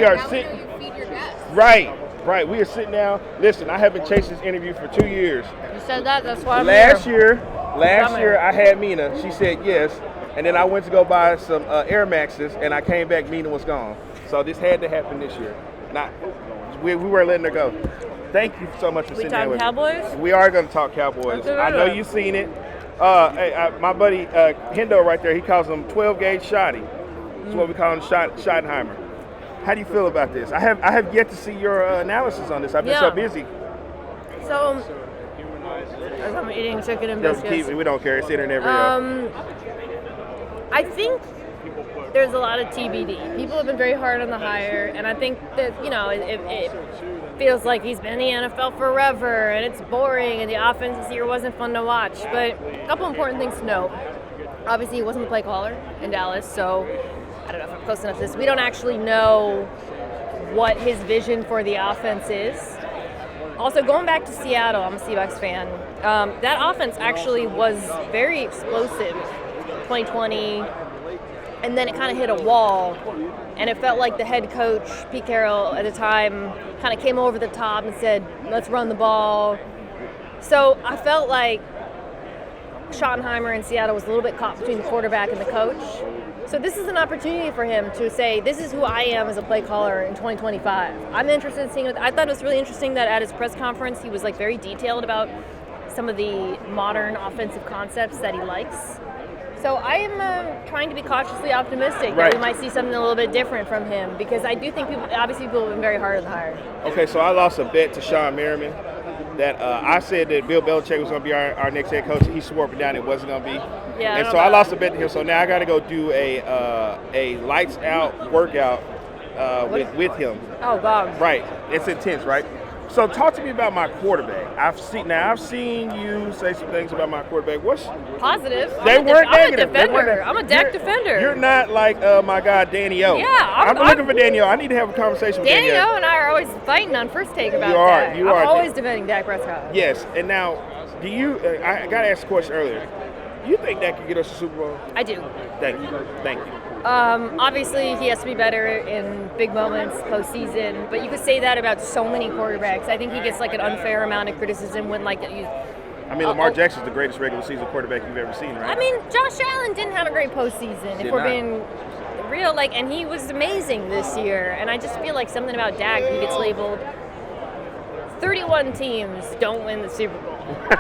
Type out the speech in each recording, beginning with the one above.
we are sitting. You feed your guests. Right. We are sitting down. Listen, I haven't chased this interview for 2 years. You said that. That's why I'm Last here. year, I had Mina. She said yes, and then I went to go buy some Air Maxes, and I came back. Mina was gone. So this had to happen this year. We weren't letting her go. Thank you so much for sitting down with me. Cowboys? We are going to talk Cowboys. I know you've seen it. My buddy Hendo right there, he calls them 12-gauge shotty. That's what we call him, Schottenheimer. How do you feel about this? I have yet to see your analysis on this. I've been so busy. So, as I'm eating chicken and biscuits. We don't care. It's internet radio. I think there's a lot of TBD. People have been very hard on the hire, and I think that, it feels like he's been in the NFL forever, and it's boring, and the offense this year wasn't fun to watch. But a couple important things to note. Obviously, he wasn't the play caller in Dallas, so I don't know if I'm close enough to this. We don't actually know what his vision for the offense is. Also, going back to Seattle, I'm a Seahawks fan. That offense actually was very explosive 2020, and then it kind of hit a wall, and it felt like the head coach, Pete Carroll, at the time, kind of came over the top and said, let's run the ball. So I felt like Schottenheimer in Seattle was a little bit caught between the quarterback and the coach. So this is an opportunity for him to say, this is who I am as a play caller in 2025. I'm interested in seeing it. I thought it was really interesting that at his press conference, he was very detailed about some of the modern offensive concepts that he likes. So I am trying to be cautiously optimistic that we might see something a little bit different from him, because I do think people have been very hard on the hire. Okay, so I lost a bet to Sean Merriman that I said that Bill Belichick was going to be our next head coach. He swore up and down it wasn't going to be. Yeah, and so I lost a bet to him. So now I got to go do a lights out workout with him. Oh, God. Right. It's intense, right? So talk to me about my quarterback. I've seen you say some things about my quarterback. What's positive? They weren't negative. I'm a defender. I'm a Dak defender. You're not like my guy Danny O. Yeah, I'm looking for Danny O. I need to have a conversation with Danny O. Danny O and I are always fighting on First Take about that. You are. I'm always defending Dak Prescott. Yes, and now, do you? I got to ask a question earlier. Do you think Dak could get us a Super Bowl? I do. Thank you. Obviously, he has to be better in big moments, postseason. But you could say that about so many quarterbacks. I think he gets an unfair amount of criticism when Lamar Jackson's the greatest regular season quarterback you've ever seen, right? I mean, Josh Allen didn't have a great postseason. If we're being real, and he was amazing this year. And I just feel like something about Dak, he gets labeled 31 teams don't win the Super Bowl.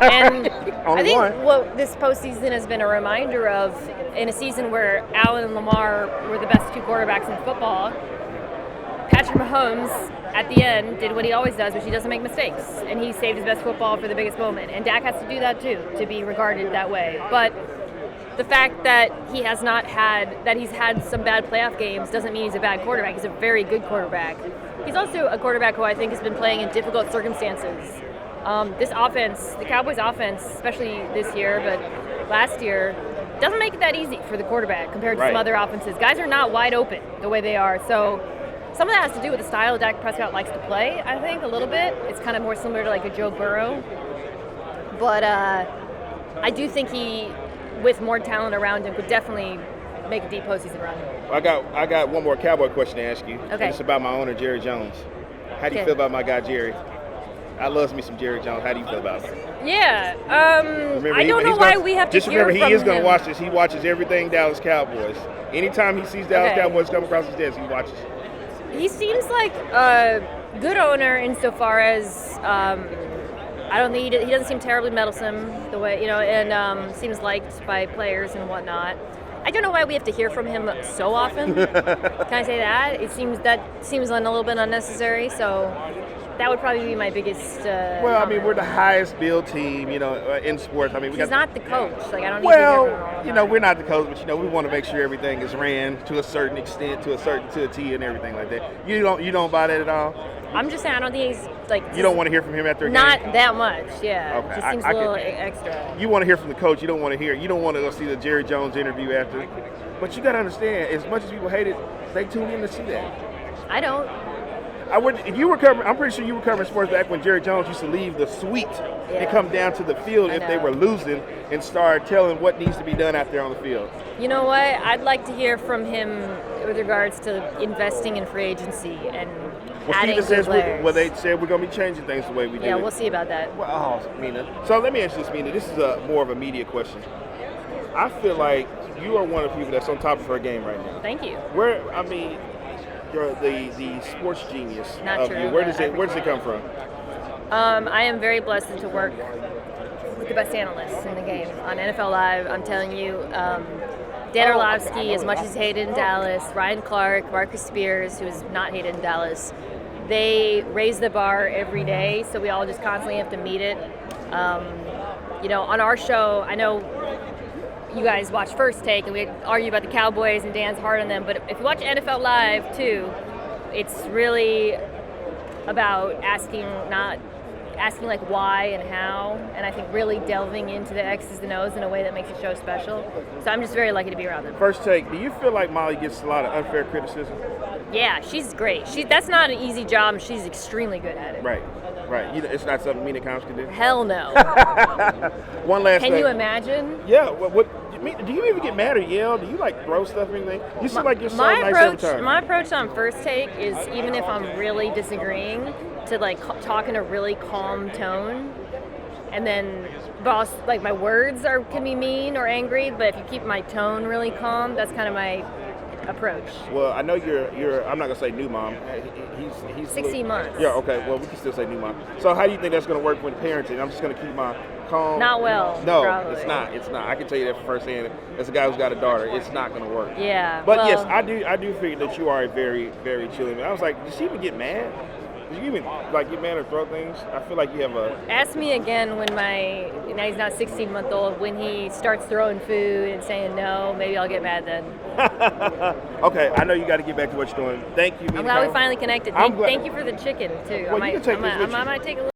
And I think what this postseason has been a reminder of, in a season where Allen and Lamar were the best two quarterbacks in football, Patrick Mahomes at the end did what he always does, which he doesn't make mistakes, and he saved his best football for the biggest moment. And Dak has to do that too, to be regarded that way. But the fact that he's had some bad playoff games doesn't mean he's a bad quarterback. He's a very good quarterback. He's also a quarterback who I think has been playing in difficult circumstances. This offense, the Cowboys offense, especially this year, but last year, doesn't make it that easy for the quarterback compared to some other offenses. Guys are not wide open the way they are. So some of that has to do with the style Dak Prescott likes to play, I think, a little bit. It's kind of more similar to a Joe Burrow. But I do think he, with more talent around him, could definitely make a deep postseason run. I got one more Cowboy question to ask you. Okay. It's about my owner, Jerry Jones. How do you feel about my guy, Jerry? I love me some Jerry Jones. How do you feel about it? Yeah. I don't know why we have to hear from him. Just remember, he is going to watch this. He watches everything Dallas Cowboys. Anytime he sees Dallas Cowboys come across his desk, he watches. He seems like a good owner insofar as I don't think he doesn't seem terribly meddlesome the way, and seems liked by players and whatnot. I don't know why we have to hear from him so often. Can I say that? It seems a little bit unnecessary, so that would probably be my biggest we're the highest billed team, in sports. He's not the coach. I don't need to hear from we're not the coach, but we want to make sure everything is ran to a certain extent, to a T and everything like that. You don't buy that at all? I'm just saying I don't think he's you don't want to hear from him after a game? Not that much, yeah. Okay. Just seems a little extra. You want to hear from the coach. You don't want to go see the Jerry Jones interview after. But you got to understand, as much as people hate it, they tune in to see that. I don't. I would. If you were covering, I'm pretty sure you were covering sports back when Jerry Jones used to leave the suite and come down to the field if they were losing and start telling what needs to be done out there on the field. You know what? I'd like to hear from him with regards to investing in free agency and adding good players. They said we're going to be changing things the way we do. Yeah, we'll see about that. Well, Mina. So let me ask you this, Mina. This is more of a media question. I feel like you are one of the people that's on top of her game right now. Thank you. You're the sports genius Not of true, you. Where does it come from? I am very blessed to work with the best analysts in the game. On NFL Live, I'm telling you, Dan Orlovsky, as much as he's hated in Dallas, Ryan Clark, Marcus Spears, who is not hated in Dallas, they raise the bar every day, so we all just constantly have to meet it. On our show, I know you guys watch First Take, and we argue about the Cowboys, and Dan's hard on them, but if you watch NFL Live, too, it's really about asking like why and how, and I think really delving into the X's and O's in a way that makes the show special. So I'm just very lucky to be around them. First Take, do you feel like Molly gets a lot of unfair criticism? Yeah, she's great. That's not an easy job, and she's extremely good at it. Right. It's not something Mina Counts can do? Hell no. One last thing. Can you imagine? Yeah. Do you even get mad or yell? Do you throw stuff or anything? You seem like you're so nice every time. My approach on First Take is, even if I'm really disagreeing, to talk in a really calm tone, and then my words can be mean or angry, but if you keep my tone really calm, that's kind of my approach. Well, I know you're I'm not gonna say new mom. He's 16 months. Yeah, okay. Well, we can still say new mom. So how do you think that's gonna work when parenting? I'm just gonna keep my calm. Not well. No, probably. It's not. I can tell you that firsthand. As a guy who's got a daughter, it's not gonna work. Yeah. But yes, I do figure that you are a very, very chilling man. I was like, does she even get mad? Did you even get mad or throw things? I feel like you have a. Ask me again when now he's not 16-month-old, when he starts throwing food and saying no, maybe I'll get mad then. Okay, I know you got to get back to what you're doing. Thank you. I'm glad we finally connected. Thank you for the chicken too. Well, you can take this with you. I might take a little.